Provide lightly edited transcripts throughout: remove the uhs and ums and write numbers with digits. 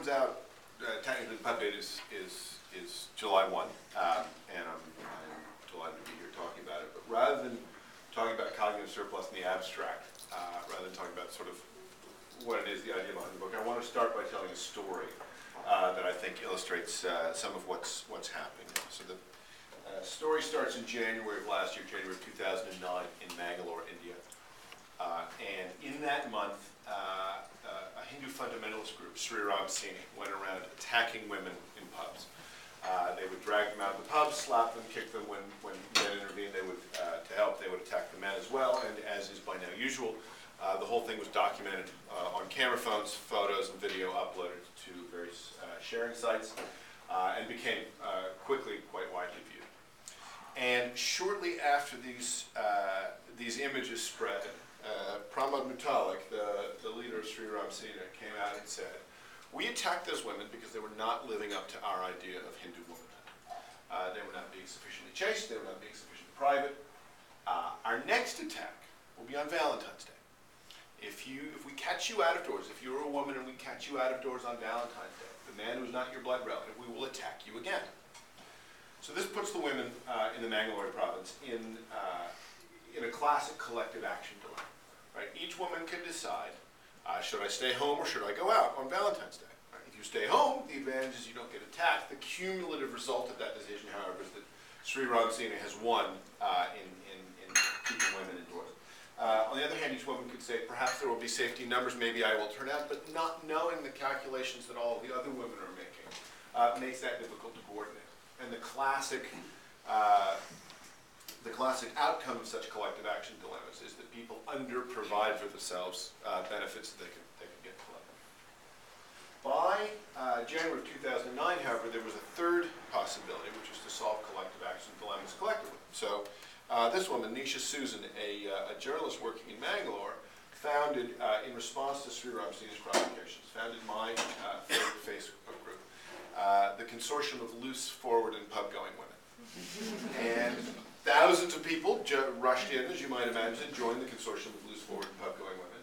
comes out, technically the pub date is July 1, and I'm delighted to be here talking about it. But rather than talking about cognitive surplus in the abstract, rather than talking about sort of what it is, the idea behind the book, I want to start by telling a story that I think illustrates some of what's happening. So the story starts in January of last year, January of 2009, in Mangalore, India. And in that month, a Hindu fundamentalist group, Sri Ram Sini, went around attacking women in pubs. They would drag them out of the pubs, slap them, kick them. When men intervened, they would, to help, they would attack the men as well. And as is by now usual, the whole thing was documented on camera phones, photos, and video uploaded to various sharing sites, and became quickly quite widely viewed. And shortly after these images spread, Pramod Mutalik, the leader of Sri Ram Sini, came out and said, "We attacked those women because they were not living up to our idea of Hindu womanhood. They were not being sufficiently chaste, they were not being sufficiently private. Our next attack will be on Valentine's Day. If we catch you out of doors, if you're a woman and we catch you out of doors on Valentine's Day, the man who's not your blood relative, we will attack you again." So this puts the women in the Mangalore province in a classic collective action dilemma. Right? Each woman can decide, should I stay home or should I go out on Valentine's Day? Right? If you stay home, the advantage is you don't get attacked. The cumulative result of that decision, however, is that Sri Ram Sini has won in keeping women indoors. On the other hand, each woman could say, perhaps there will be safety in numbers, maybe I will turn out, but not knowing the calculations that all of the other women are making makes that difficult to coordinate. And the classic outcome of such collective action dilemmas is that people under-provide for themselves benefits that they can get collectively. By January of 2009, however, there was a third possibility, which was to solve collective action dilemmas collectively. So this woman, Nisha Susan, a journalist working in Mangalore, founded, in response to Sri Ram Sini's provocations, founded my favorite Facebook group, the Consortium of Loose, Forward, and Pub-Going Women. And thousands of people rushed in, as you might imagine, joined the Consortium of Loose, Forward, and Pub-Going Women.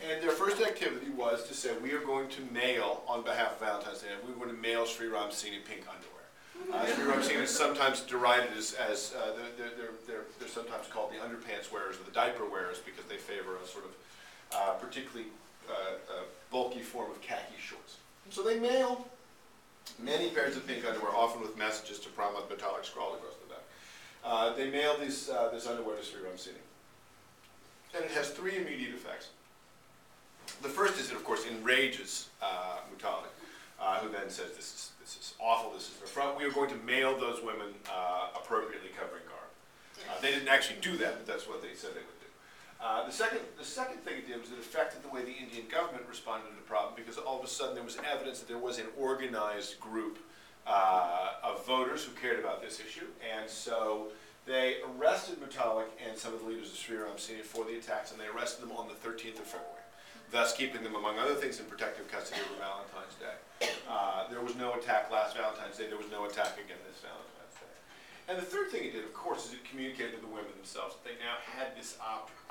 And their first activity was to say, we are going to mail, on behalf of Valentine's Day, we're going to mail Sri Ram Sini pink underwear. Sri Ram Sini is sometimes derided as they're sometimes called the underpants wearers or the diaper wearers because they favor a sort of particularly bulky form of khaki shorts. So they mailed many pairs of pink underwear, often with messages to Pramod Mutalik scrawled across the back. They mailed this underwear to Sri Ram Sini. And it has three immediate effects. The first is it, of course, enrages Mutalik, who then says, this is awful, this is the front. We are going to mail those women appropriately covering garb. They didn't actually do that, but that's what they said they would do. The second thing it did was it affected the way the Indian government responded to the problem, because all of a sudden there was evidence that there was an organized group of voters who cared about this issue, and so they arrested Mutalik and some of the leaders of Sri Ram Sini for the attacks, and they arrested them on the 13th of February, thus keeping them, among other things, in protective custody over Valentine's Day. There was no attack last Valentine's Day, there was no attack again this Valentine's Day. And the third thing it did, of course, is it communicated to the women themselves that they now had this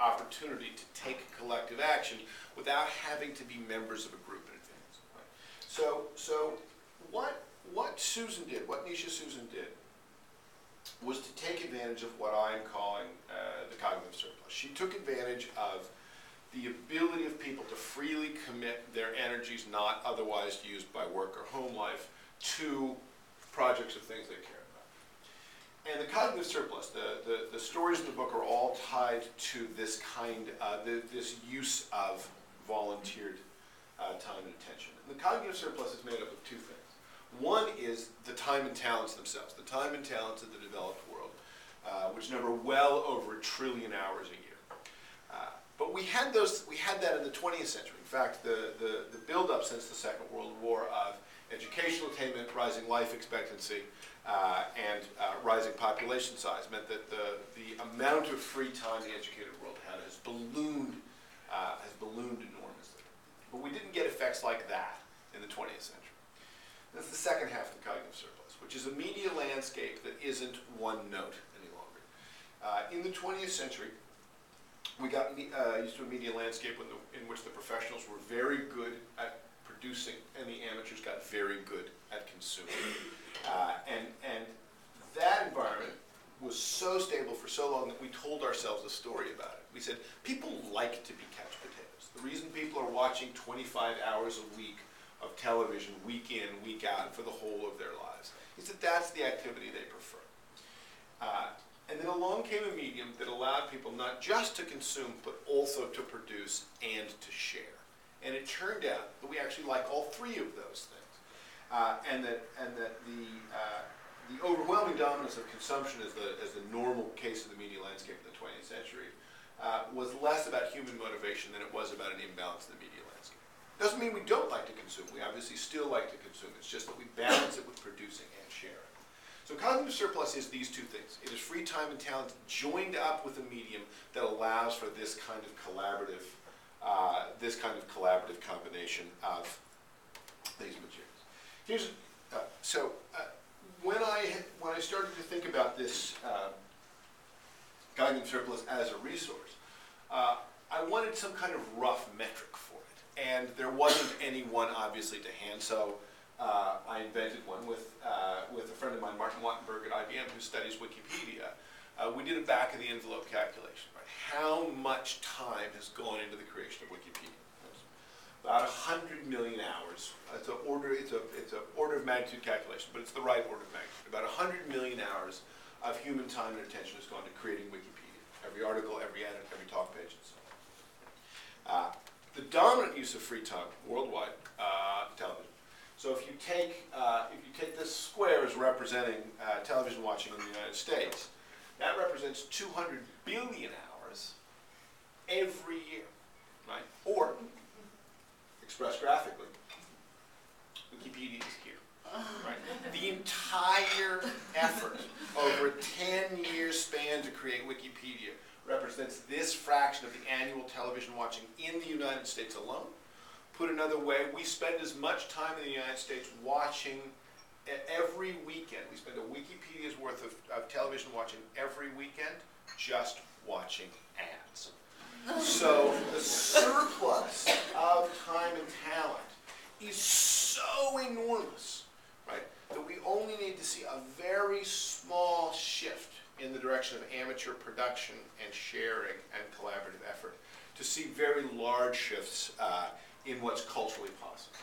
opportunity to take collective action without having to be members of a group in advance. Right? So what Susan did, what Nisha Susan did, was to take advantage of what I am calling the cognitive surplus. She took advantage of the ability of people to freely commit their energies not otherwise used by work or home life to projects of things they care about. And the cognitive surplus, the stories in the book are all tied to this this use of volunteered time and attention. And the cognitive surplus is made up of two things. One is the time and talents themselves, the time and talents of the developed world, which number well over 1 trillion hours a year. But we had that in the 20th century. In fact, the build-up since the Second World War of educational attainment, rising life expectancy, and rising population size meant that the amount of free time the educated world had has ballooned enormously. But we didn't get effects like that in the 20th century. That's the second half of the cognitive surplus, which is a media landscape that isn't one note any longer. In the 20th century, we got used to a media landscape in which the professionals were very good at producing, and the amateurs got very good at consuming. And that environment was so stable for so long that we told ourselves a story about it. We said, people like to be couch potatoes. The reason people are watching 25 hours a week of television, week in, week out, for the whole of their lives, is that that's the activity they prefer. And then along came a medium that allowed people not just to consume, but also to produce and to share. And it turned out that we actually like all three of those things. And that the overwhelming dominance of consumption as the normal case of the media landscape in the 20th century was less about human motivation than it was about an imbalance in the media landscape. Doesn't mean we don't like to consume. We obviously still like to consume. It's just that we balance it with producing and sharing. So cognitive surplus is these two things. It is free time and talent joined up with a medium that allows for this kind of collaborative combination of these materials. When I started to think about this cognitive surplus as a resource, I wanted some kind of rough metric for it, and there wasn't any one obviously to hand. So I invented one with a friend of mine, Martin Wattenberg at IBM, who studies Wikipedia. We did a back-of-the-envelope calculation. Right? How much time has gone into the creation of Wikipedia? It's about 100 million hours. It's an order of magnitude calculation, but it's the right order of magnitude. About 100 million hours of human time and attention has gone to creating Wikipedia. Every article, every edit, every talk page, and so on. The dominant use of free time worldwide, television. So if you take this square as representing television watching in the United States, that represents 200 billion hours every year, right? Or, expressed graphically, Wikipedia is here, right? The entire effort over a 10-year span to create Wikipedia represents this fraction of the annual television watching in the United States alone. Put another way, we spend as much time in the United States watching every weekend. We spend a Wikipedia's worth of television watching every weekend just watching ads. So the surplus of time and talent is so enormous, right, that we only need to see a very small shift in the direction of amateur production and sharing and collaborative effort to see very large shifts in what's culturally possible.